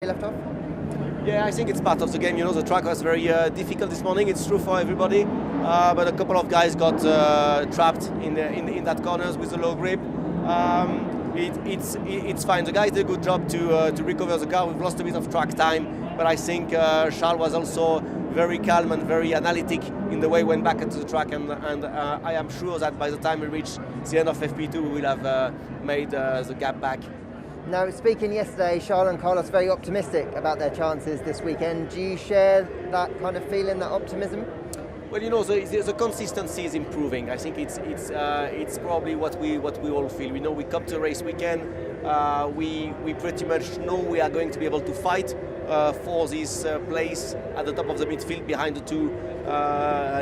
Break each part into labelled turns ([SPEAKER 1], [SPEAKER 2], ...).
[SPEAKER 1] left off?
[SPEAKER 2] Yeah, I think it's part of the game. You know, the track was very difficult this morning. It's true for everybody, but a couple of guys got trapped in that corners with the low grip. It's fine. The guys did a good job to recover the car. We've lost a bit of track time, but I think Charles was also very calm and very analytic in the way he went back into the track, and I am sure that by the time we reach the end of FP2, we will have made the gap back.
[SPEAKER 1] Now, speaking yesterday, Charles and Carlos very optimistic about their chances this weekend. Do you share that kind of feeling, that optimism?
[SPEAKER 2] Well, you know, the consistency is improving. I think it's probably what we all feel. We know we come to a race weekend. We pretty much know we are going to be able to fight for this place at the top of the midfield behind the two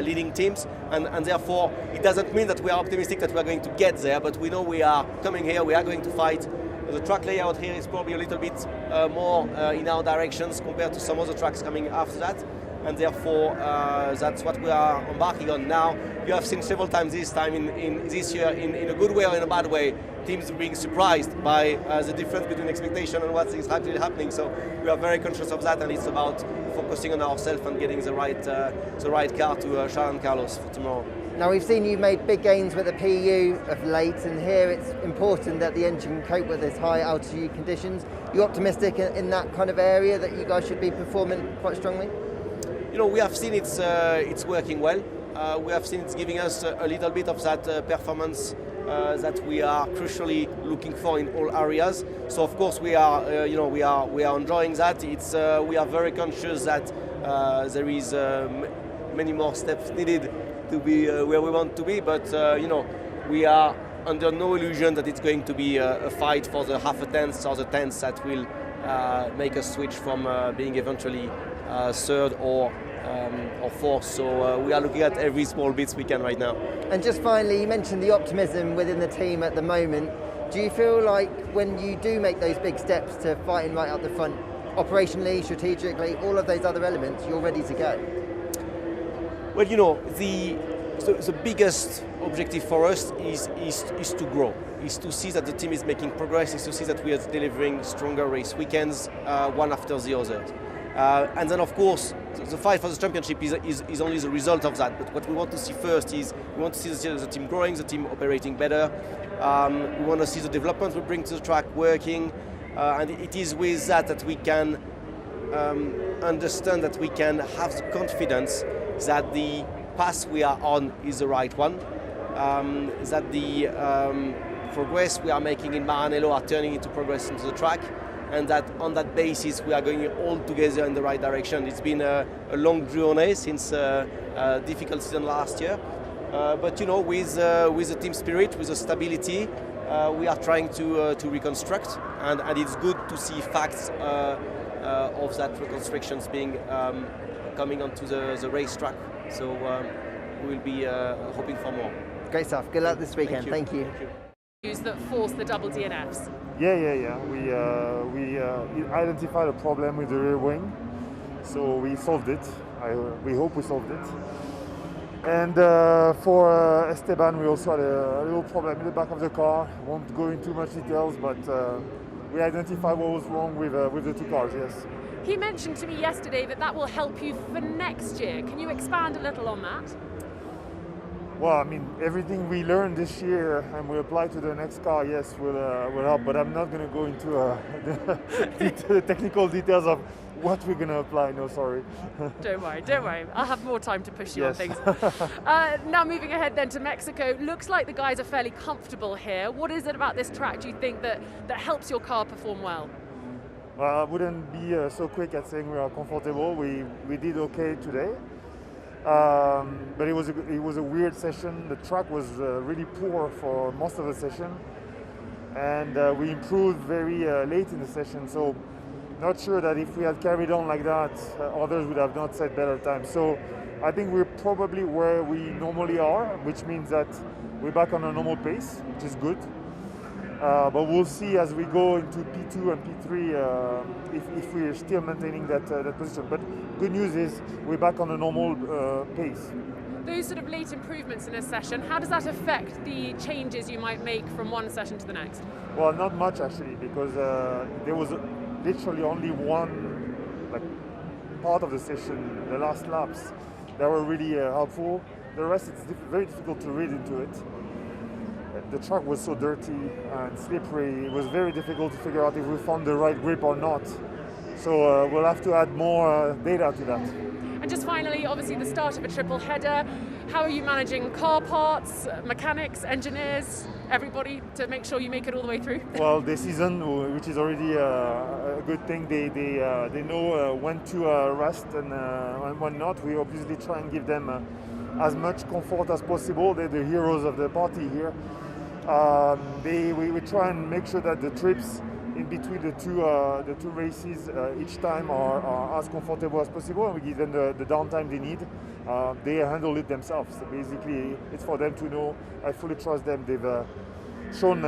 [SPEAKER 2] leading teams, and therefore it doesn't mean that we are optimistic that we are going to get there. But we know we are coming here. We are going to fight. The track layout here is probably a little bit more in our directions compared to some other tracks coming after that, and therefore that's what we are embarking on now. You have seen several times this year, in a good way or in a bad way, teams being surprised by the difference between expectation and what is actually happening. So we are very conscious of that, and it's about focusing on ourselves and getting the right car to Charles and Carlos for tomorrow.
[SPEAKER 1] Now, we've seen you made big gains with the PU of late, and here it's important that the engine can cope with this high altitude conditions. Are you optimistic in that kind of area that you guys should be performing quite strongly?
[SPEAKER 2] You know, we have seen it's working well. We have seen it's giving us a little bit of that performance that we are crucially looking for in all areas. So of course we are enjoying that. We are very conscious that there is many more steps needed to be where we want to be, but we are under no illusion that it's going to be a fight for the half a tenth or the tenth that will make us switch from being eventually third or fourth. So we are looking at every small bits we can right now.
[SPEAKER 1] And just finally, you mentioned the optimism within the team at the moment. Do you feel like when you do make those big steps to fighting right up the front, operationally, strategically, all of those other elements, you're ready to go?
[SPEAKER 2] Well, you know, the biggest objective for us is to grow, is to see that the team is making progress, is to see that we are delivering stronger race weekends, one after the other. And then, of course, the fight for the championship is only the result of that. But what we want to see first is we want to see the team growing, the team operating better. We want to see the development we bring to the track working. And it is with that we can understand that we can have the confidence that the path we are on is the right one, that the progress we are making in Maranello are turning into progress into the track, and that on that basis we are going all together in the right direction. It's been a long journey since a difficult season last year, but you know, with the team spirit, with the stability, we are trying to reconstruct, and it's good to see facts of that reconstructions being coming onto the racetrack. So we will be hoping for more.
[SPEAKER 1] Great stuff. Good luck this weekend. Thank you.
[SPEAKER 3] That forced the double DNFs.
[SPEAKER 4] Yeah. We identified a problem with the rear wing, so we solved it. We hope we solved it. And for Esteban, we also had a little problem in the back of the car. Won't go into much details, but we identified what was wrong with the two cars. Yes.
[SPEAKER 3] He mentioned to me yesterday that will help you for next year. Can you expand a little on that?
[SPEAKER 4] Well, I mean, everything we learned this year and we apply to the next car, yes, will help. But I'm not going to go into the technical details of what we're going to apply. No, sorry.
[SPEAKER 3] Don't worry. I'll have more time to push you on
[SPEAKER 4] Yes.
[SPEAKER 3] things. Now moving ahead then to Mexico. Looks like the guys are fairly comfortable here. What is it about this track, do you think, that helps your car perform well?
[SPEAKER 4] Well, I wouldn't be so quick at saying we are comfortable. We did okay today, but it was a weird session. The track was really poor for most of the session, and we improved very late in the session. So, not sure that if we had carried on like that, others would have not set better times. So, I think we're probably where we normally are, which means that we're back on a normal pace, which is good. But we'll see as we go into P2 and P3 if we're still maintaining that position. But good news is we're back on a normal pace.
[SPEAKER 3] Those sort of late improvements in a session, how does that affect the changes you might make from one session to the next?
[SPEAKER 4] Well, not much actually, because there literally only one like part of the session, the last laps, that were really helpful. The rest, it's very difficult to read into it. The track was so dirty and slippery, it was very difficult to figure out if we found the right grip or not. So we'll have to add more data to that.
[SPEAKER 3] And just finally, obviously the start of a triple header. How are you managing car parts, mechanics, engineers, everybody to make sure you make it all the way through?
[SPEAKER 4] Well, this season, which is already a good thing, they know when to rest and when not. We obviously try and give them as much comfort as possible. They're the heroes of the party here. We try and make sure that the trips in between the two races each time are as comfortable as possible, and we give them the downtime they need. They handle it themselves. So basically, it's for them to know. I fully trust them. They've shown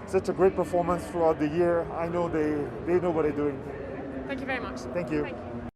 [SPEAKER 4] such a great performance throughout the year. I know they know what they're doing.
[SPEAKER 3] Thank you very much.
[SPEAKER 4] Thank you.
[SPEAKER 3] Thank you.